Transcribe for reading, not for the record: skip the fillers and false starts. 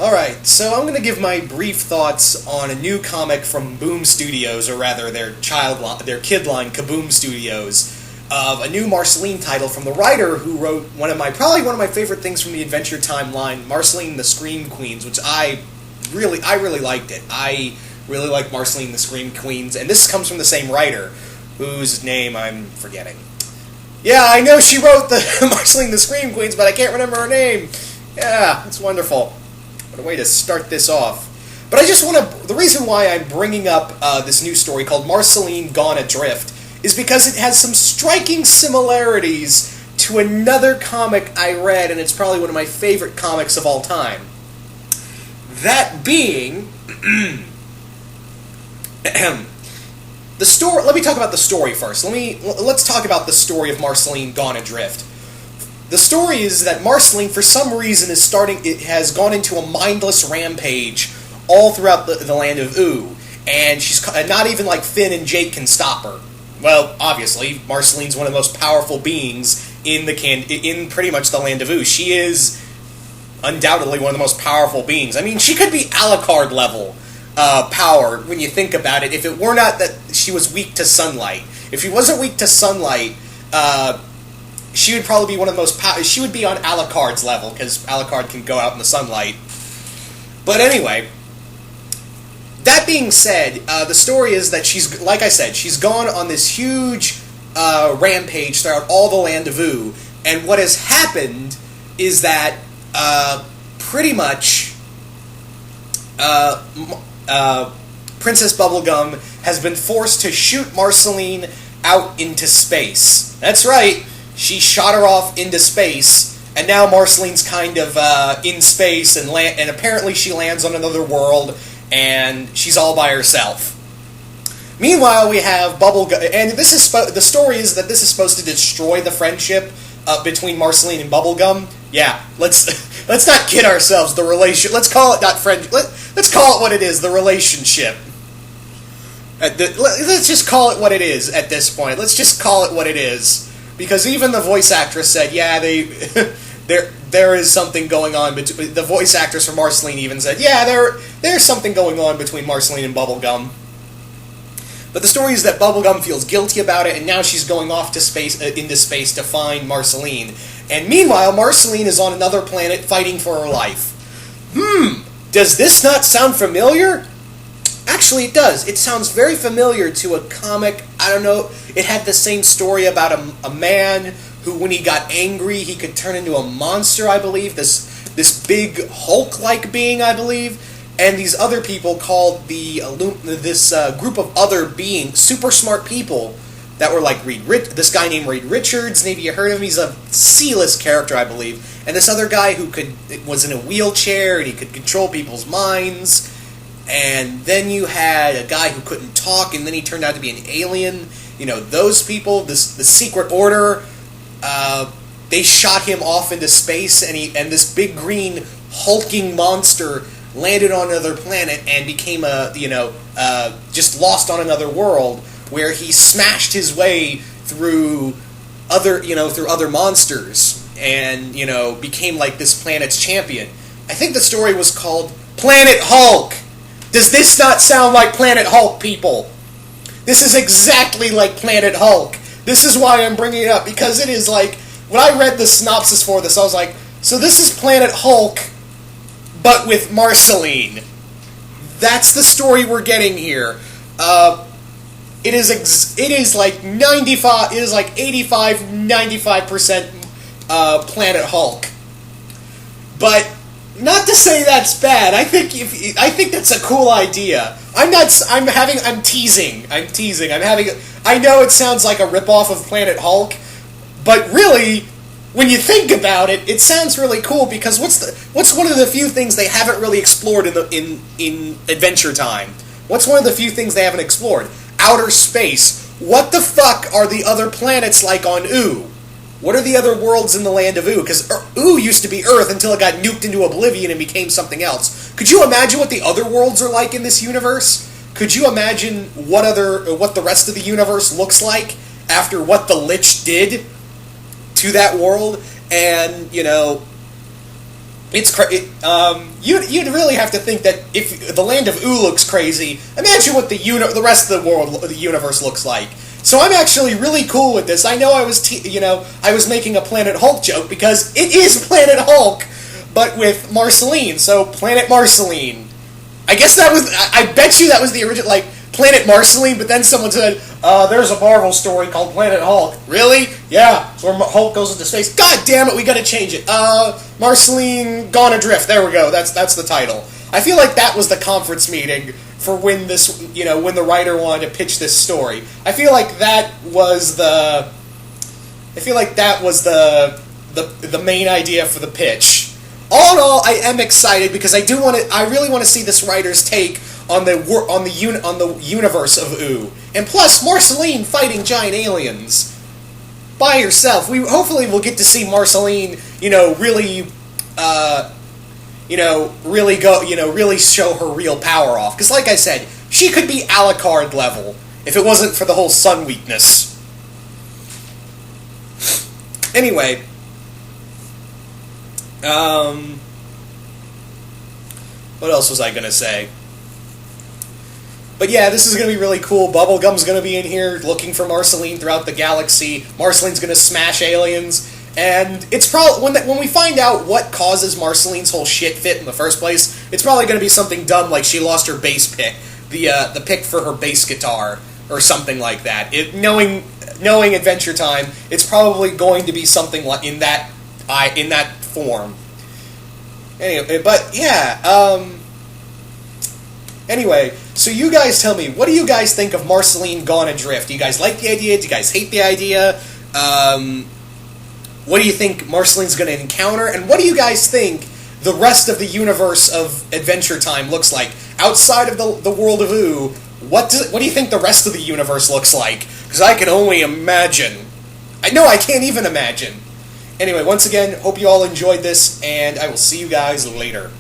Alright, so I'm going to give my brief thoughts on a new comic from Boom Studios, or rather their kid line, Kaboom Studios, of a new Marceline title from the writer who wrote probably one of my favorite things from the Adventure Time line, Marceline the Scream Queens, which I really liked it. I really like Marceline the Scream Queens, and this comes from the same writer, whose name I'm forgetting. Yeah, I know she wrote the Marceline the Scream Queens, but I can't remember her name. Yeah, it's wonderful. What a way to start this off. But I just want to... The reason why I'm bringing up this new story called Marceline Gone Adrift is because it has some striking similarities to another comic I read, and it's probably one of my favorite comics of all time. That being... the story... Let me talk about the story first. Let's talk about the story of Marceline Gone Adrift. The story is that Marceline, for some reason, has gone into a mindless rampage all throughout the land of Oo, and she's not even like Finn and Jake can stop her. Well, obviously, Marceline's one of the most powerful beings in pretty much the land of Oo. She is undoubtedly one of the most powerful beings. I mean, she could be Alucard level power when you think about it. If it were not that she was weak to sunlight, if she wasn't weak to sunlight. She would probably be one of the most she would be on Alucard's level, because Alucard can go out in the sunlight. But anyway, that being said, the story is that she's gone on this huge rampage throughout all the land of Oo, and what has happened is that pretty much Princess Bubblegum has been forced to shoot Marceline out into space. That's right. She shot her off into space, and now Marceline's kind of in space, and apparently she lands on another world, and she's all by herself. Meanwhile, we have Bubblegum, and the story is that this is supposed to destroy the friendship between Marceline and Bubblegum. Yeah, let's not kid ourselves. The relation. Let's call it not friendship. Let's call it what it is. The relationship. Let's just call it what it is at this point. Let's just call it what it is. Because even the voice actress said, yeah, there is something going on between... The voice actress for Marceline even said, yeah, there's something going on between Marceline and Bubblegum. But the story is that Bubblegum feels guilty about it, and now she's going off to into space to find Marceline. And meanwhile, Marceline is on another planet fighting for her life. Does this not sound familiar? Actually, it does. It sounds very familiar to a comic. I don't know. It had the same story about a man who, when he got angry, he could turn into a monster, I believe. This big Hulk-like being, I believe. And these other people called this group of other beings, super smart people, that were like this guy named Reed Richards. Maybe you heard of him. He's a C-list character, I believe. And this other guy who was in a wheelchair, and he could control people's minds. And then you had a guy who couldn't talk, and then he turned out to be an alien. You know, those people, the Secret Order, they shot him off into space, and this big green hulking monster landed on another planet and became just lost on another world, where he smashed his way through other monsters, and, became like this planet's champion. I think the story was called Planet Hulk. Does this not sound like Planet Hulk, people? This is exactly like Planet Hulk. This is why I'm bringing it up, because it is like, when I read the synopsis for this, I was like, so this is Planet Hulk, but with Marceline. That's the story we're getting here. It is like 85, 95% Planet Hulk. But not to say that's bad. I think that's a cool idea. I'm teasing. I know it sounds like a ripoff of Planet Hulk, but really, when you think about it, it sounds really cool, because what's one of the few things they haven't really explored in Adventure Time? What's one of the few things they haven't explored? Outer space. What the fuck are the other planets like on Oo? What are the other worlds in the land of Oo? Because Oo used to be Earth until it got nuked into oblivion and became something else. Could you imagine what the other worlds are like in this universe? Could you imagine what the rest of the universe looks like after what the Lich did to that world? And, You'd really have to think that if the land of Oo looks crazy, imagine what the rest of the universe looks like. So I'm actually really cool with this. I know I was making a Planet Hulk joke because it is Planet Hulk, but with Marceline. So Planet Marceline. I guess that was. I bet you that was the original, like Planet Marceline. But then someone said, "There's a Marvel story called Planet Hulk." Really? Yeah, where Hulk goes into space. God damn it, we got to change it. Marceline Gone Adrift. There we go. That's the title. I feel like that was the conference meeting for when when the writer wanted to pitch this story. I feel like that was the main idea for the pitch. All in all, I am excited because I really want to see this writer's take on the universe of Oo, and plus Marceline fighting giant aliens by herself. Hopefully we'll get to see Marceline, really show her real power off. Because, like I said, she could be Alucard level if it wasn't for the whole sun weakness. Anyway, what else was I gonna say? But yeah, this is gonna be really cool. Bubblegum's gonna be in here looking for Marceline throughout the galaxy. Marceline's gonna smash aliens. And it's probably when we find out what causes Marceline's whole shit fit in the first place, it's probably going to be something dumb like she lost her bass pick, the pick for her bass guitar or something like that. Knowing Adventure Time, it's probably going to be something like in that form. Anyway, but yeah. Anyway, so you guys tell me, what do you guys think of Marceline Gone Adrift? Do you guys like the idea? Do you guys hate the idea? What do you think Marceline's going to encounter? And what do you guys think the rest of the universe of Adventure Time looks like? Outside of the world of Oo, what do you think the rest of the universe looks like? Because I can only imagine. I can't even imagine. Anyway, once again, hope you all enjoyed this, and I will see you guys later.